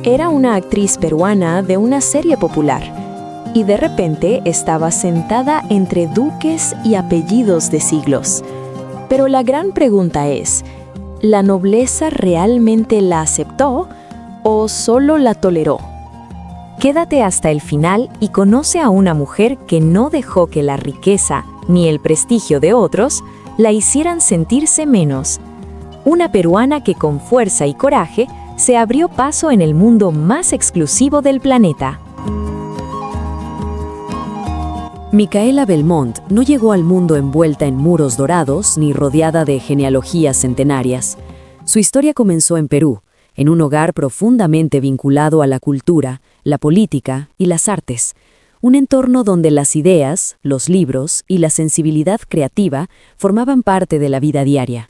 Era una actriz peruana de una serie popular y de repente estaba sentada entre duques y apellidos de siglos. Pero la gran pregunta es, ¿la nobleza realmente la aceptó o solo la toleró? Quédate hasta el final y conoce a una mujer que no dejó que la riqueza ni el prestigio de otros la hicieran sentirse menos. Una peruana que con fuerza y coraje se abrió paso en el mundo más exclusivo del planeta. Micaela Belmont no llegó al mundo envuelta en muros dorados ni rodeada de genealogías centenarias. Su historia comenzó en Perú, en un hogar profundamente vinculado a la cultura, la política y las artes, un entorno donde las ideas, los libros y la sensibilidad creativa formaban parte de la vida diaria.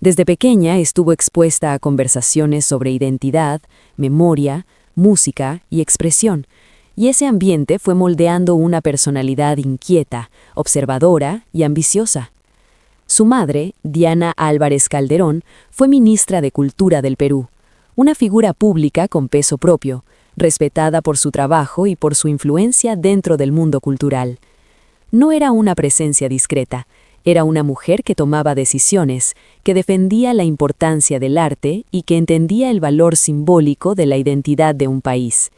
Desde pequeña estuvo expuesta a conversaciones sobre identidad, memoria, música y expresión, y ese ambiente fue moldeando una personalidad inquieta, observadora y ambiciosa. Su madre, Diana Álvarez Calderón, fue ministra de Cultura del Perú, una figura pública con peso propio, respetada por su trabajo y por su influencia dentro del mundo cultural. No era una presencia discreta, era una mujer que tomaba decisiones, que defendía la importancia del arte y que entendía el valor simbólico de la identidad de un país.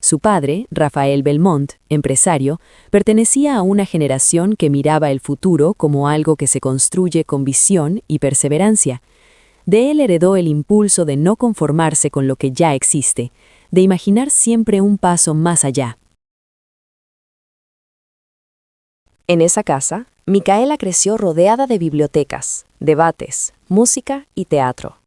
Su padre, Rafael Belmont, empresario, pertenecía a una generación que miraba el futuro como algo que se construye con visión y perseverancia. De él heredó el impulso de no conformarse con lo que ya existe, de imaginar siempre un paso más allá. En esa casa, Micaela creció rodeada de bibliotecas, debates, música y teatro.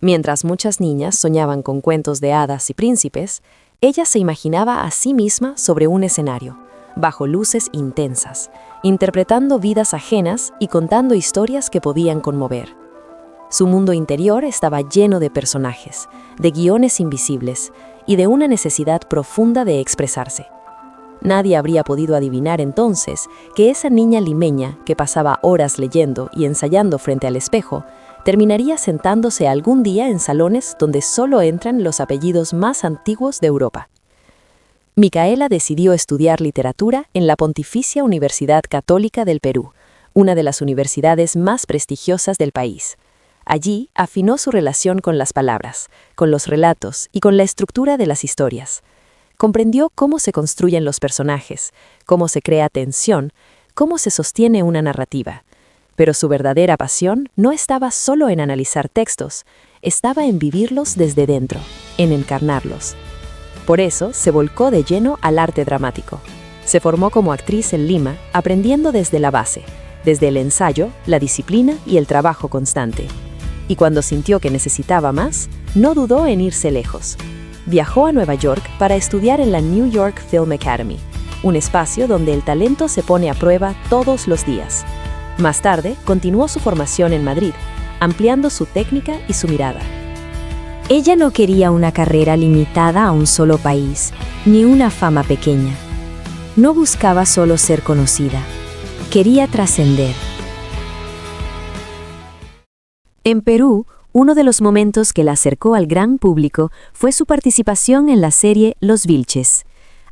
Mientras muchas niñas soñaban con cuentos de hadas y príncipes, ella se imaginaba a sí misma sobre un escenario, bajo luces intensas, interpretando vidas ajenas y contando historias que podían conmover. Su mundo interior estaba lleno de personajes, de guiones invisibles y de una necesidad profunda de expresarse. Nadie habría podido adivinar entonces que esa niña limeña que pasaba horas leyendo y ensayando frente al espejo terminaría sentándose algún día en salones donde solo entran los apellidos más antiguos de Europa. Micaela decidió estudiar literatura en la Pontificia Universidad Católica del Perú, una de las universidades más prestigiosas del país. Allí afinó su relación con las palabras, con los relatos y con la estructura de las historias. Comprendió cómo se construyen los personajes, cómo se crea tensión, cómo se sostiene una narrativa. Pero su verdadera pasión no estaba solo en analizar textos, estaba en vivirlos desde dentro, en encarnarlos. Por eso se volcó de lleno al arte dramático. Se formó como actriz en Lima, aprendiendo desde la base, desde el ensayo, la disciplina y el trabajo constante. Y cuando sintió que necesitaba más, no dudó en irse lejos. Viajó a Nueva York para estudiar en la New York Film Academy, un espacio donde el talento se pone a prueba todos los días. Más tarde, continuó su formación en Madrid, ampliando su técnica y su mirada. Ella no quería una carrera limitada a un solo país, ni una fama pequeña. No buscaba solo ser conocida, quería trascender. En Perú, uno de los momentos que la acercó al gran público fue su participación en la serie Los Vilches.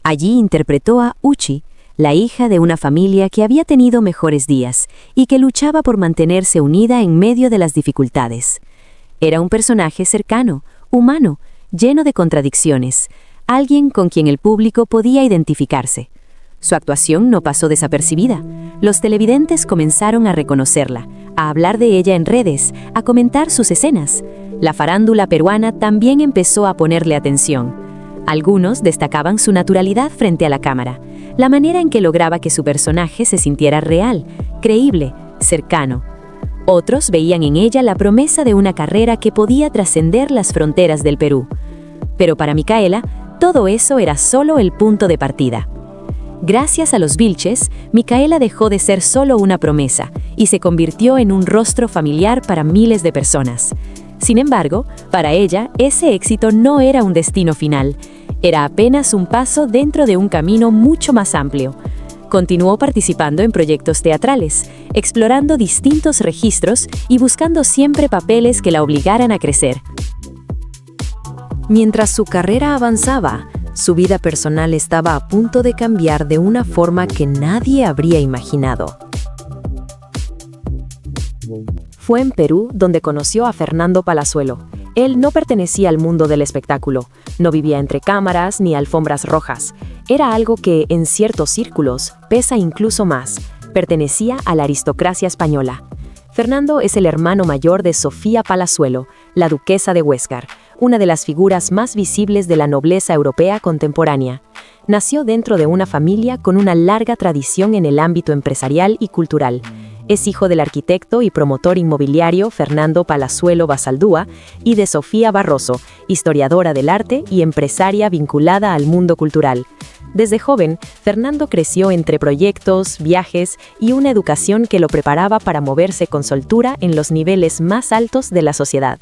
Allí interpretó a Uchi, la hija de una familia que había tenido mejores días y que luchaba por mantenerse unida en medio de las dificultades. Era un personaje cercano, humano, lleno de contradicciones, alguien con quien el público podía identificarse. Su actuación no pasó desapercibida. Los televidentes comenzaron a reconocerla, a hablar de ella en redes, a comentar sus escenas. La farándula peruana también empezó a ponerle atención. Algunos destacaban su naturalidad frente a la cámara, la manera en que lograba que su personaje se sintiera real, creíble, cercano. Otros veían en ella la promesa de una carrera que podía trascender las fronteras del Perú. Pero para Micaela, todo eso era solo el punto de partida. Gracias a Los Vilches, Micaela dejó de ser solo una promesa y se convirtió en un rostro familiar para miles de personas. Sin embargo, para ella, ese éxito no era un destino final. Era apenas un paso dentro de un camino mucho más amplio. Continuó participando en proyectos teatrales, explorando distintos registros y buscando siempre papeles que la obligaran a crecer. Mientras su carrera avanzaba, su vida personal estaba a punto de cambiar de una forma que nadie habría imaginado. Fue en Perú donde conoció a Fernando Palazuelo. Él no pertenecía al mundo del espectáculo, no vivía entre cámaras ni alfombras rojas. Era algo que, en ciertos círculos, pesa incluso más. Pertenecía a la aristocracia española. Fernando es el hermano mayor de Sofía Palazuelo, la duquesa de Huéscar, una de las figuras más visibles de la nobleza europea contemporánea. Nació dentro de una familia con una larga tradición en el ámbito empresarial y cultural. Es hijo del arquitecto y promotor inmobiliario Fernando Palazuelo Basaldúa y de Sofía Barroso, historiadora del arte y empresaria vinculada al mundo cultural. Desde joven, Fernando creció entre proyectos, viajes y una educación que lo preparaba para moverse con soltura en los niveles más altos de la sociedad.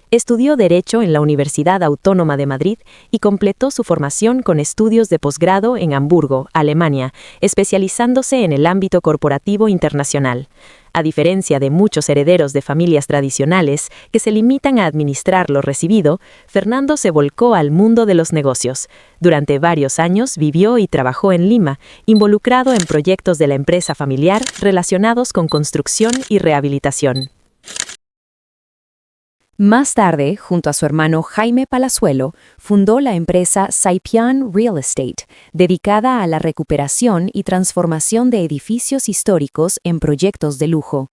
Estudió Derecho en la Universidad Autónoma de Madrid y completó su formación con estudios de posgrado en Hamburgo, Alemania, especializándose en el ámbito corporativo internacional. A diferencia de muchos herederos de familias tradicionales que se limitan a administrar lo recibido, Fernando se volcó al mundo de los negocios. Durante varios años vivió y trabajó en Lima, involucrado en proyectos de la empresa familiar relacionados con construcción y rehabilitación. Más tarde, junto a su hermano Jaime Palazuelo, fundó la empresa Saipian Real Estate, dedicada a la recuperación y transformación de edificios históricos en proyectos de lujo.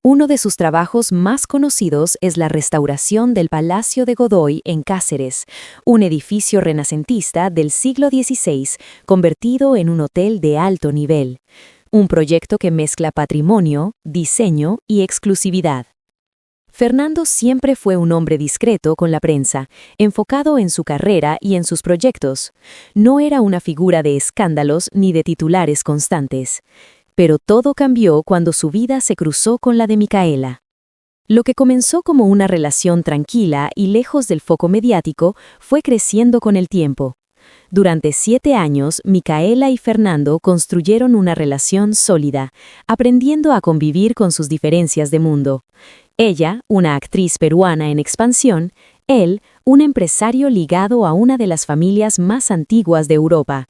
Uno de sus trabajos más conocidos es la restauración del Palacio de Godoy en Cáceres, un edificio renacentista del siglo XVI convertido en un hotel de alto nivel. Un proyecto que mezcla patrimonio, diseño y exclusividad. Fernando siempre fue un hombre discreto con la prensa, enfocado en su carrera y en sus proyectos. No era una figura de escándalos ni de titulares constantes. Pero todo cambió cuando su vida se cruzó con la de Micaela. Lo que comenzó como una relación tranquila y lejos del foco mediático fue creciendo con el tiempo. Durante 7 años, Micaela y Fernando construyeron una relación sólida, aprendiendo a convivir con sus diferencias de mundo. Ella, una actriz peruana en expansión, él, un empresario ligado a una de las familias más antiguas de Europa.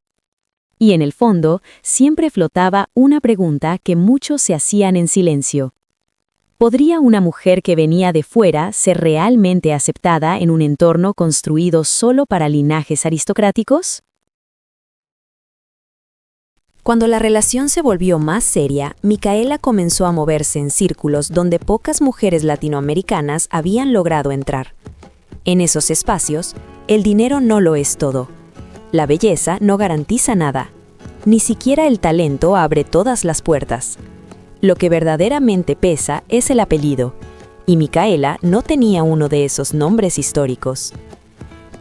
Y en el fondo, siempre flotaba una pregunta que muchos se hacían en silencio. ¿Podría una mujer que venía de fuera ser realmente aceptada en un entorno construido solo para linajes aristocráticos? Cuando la relación se volvió más seria, Micaela comenzó a moverse en círculos donde pocas mujeres latinoamericanas habían logrado entrar. En esos espacios, el dinero no lo es todo. La belleza no garantiza nada. Ni siquiera el talento abre todas las puertas. Lo que verdaderamente pesa es el apellido, y Micaela no tenía uno de esos nombres históricos.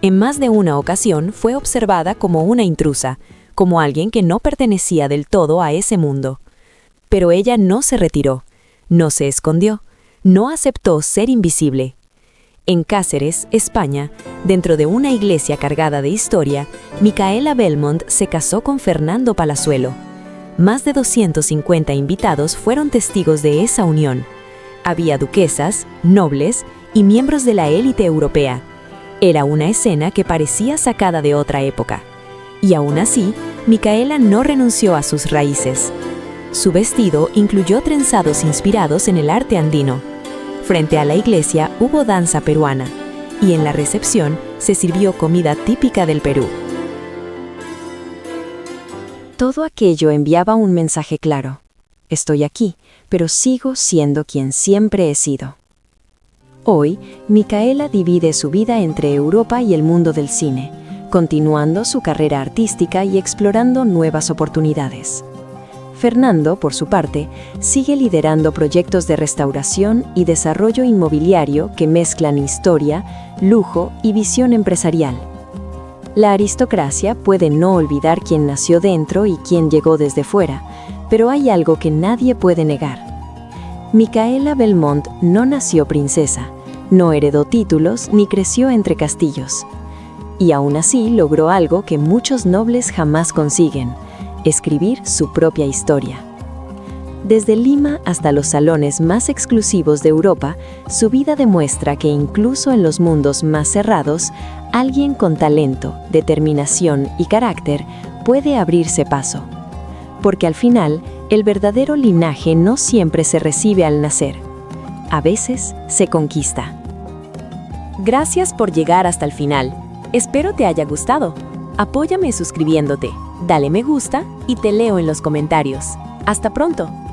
En más de una ocasión fue observada como una intrusa, como alguien que no pertenecía del todo a ese mundo. Pero ella no se retiró, no se escondió, no aceptó ser invisible. En Cáceres, España, dentro de una iglesia cargada de historia, Micaela Belmont se casó con Fernando Palazuelo. Más de 250 invitados fueron testigos de esa unión. Había duquesas, nobles y miembros de la élite europea. Era una escena que parecía sacada de otra época. Y aún así, Micaela no renunció a sus raíces. Su vestido incluyó trenzados inspirados en el arte andino. Frente a la iglesia hubo danza peruana, y en la recepción se sirvió comida típica del Perú. Todo aquello enviaba un mensaje claro. Estoy aquí, pero sigo siendo quien siempre he sido. Hoy, Micaela divide su vida entre Europa y el mundo del cine, continuando su carrera artística y explorando nuevas oportunidades. Fernando, por su parte, sigue liderando proyectos de restauración y desarrollo inmobiliario que mezclan historia, lujo y visión empresarial. La aristocracia puede no olvidar quién nació dentro y quién llegó desde fuera, pero hay algo que nadie puede negar. Micaela Belmont no nació princesa, no heredó títulos ni creció entre castillos. Y aún así logró algo que muchos nobles jamás consiguen: escribir su propia historia. Desde Lima hasta los salones más exclusivos de Europa, su vida demuestra que incluso en los mundos más cerrados, alguien con talento, determinación y carácter puede abrirse paso. Porque al final, el verdadero linaje no siempre se recibe al nacer. A veces se conquista. Gracias por llegar hasta el final. Espero te haya gustado. Apóyame suscribiéndote, dale me gusta y te leo en los comentarios. ¡Hasta pronto!